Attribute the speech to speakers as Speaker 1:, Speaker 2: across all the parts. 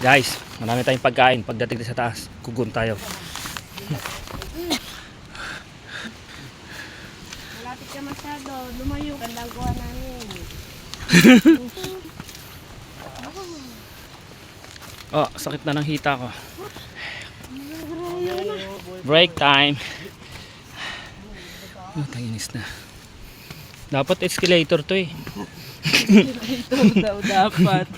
Speaker 1: Guys, marami tayong pagkain. Pagdating sa taas, kugun tayo.
Speaker 2: Malapit ka masyado. Lumayo ka, nagawa namin.
Speaker 1: Oh, sakit na ng hita ko. Break time. Oh, tanginis na. Dapat escalator to eh.
Speaker 2: Ito daw dapat.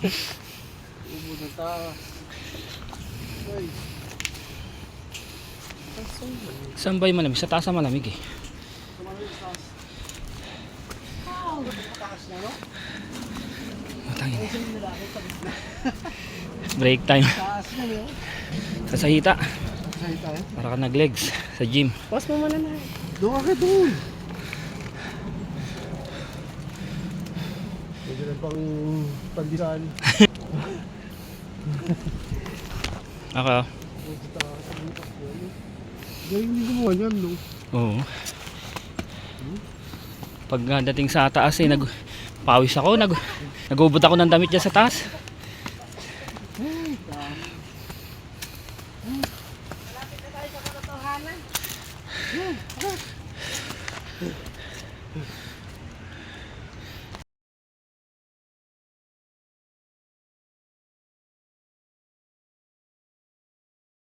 Speaker 1: Saan ba yung malamig? Sa taas ang malamig eh. Oh, tanginis. Break time. Sa hita. Para ka nag-legs sa gym.
Speaker 2: Pause mo muna na.
Speaker 3: Doon ka doon. Pwede na pang pandisaan.
Speaker 1: Ako.
Speaker 3: Gawin hindi gumawa niyan, no?
Speaker 1: Oo. Pag dating sa taas eh, pawis ako. Nagubot ako ng damit dyan sa taas.
Speaker 2: Malapit na tayo sa katotohanan.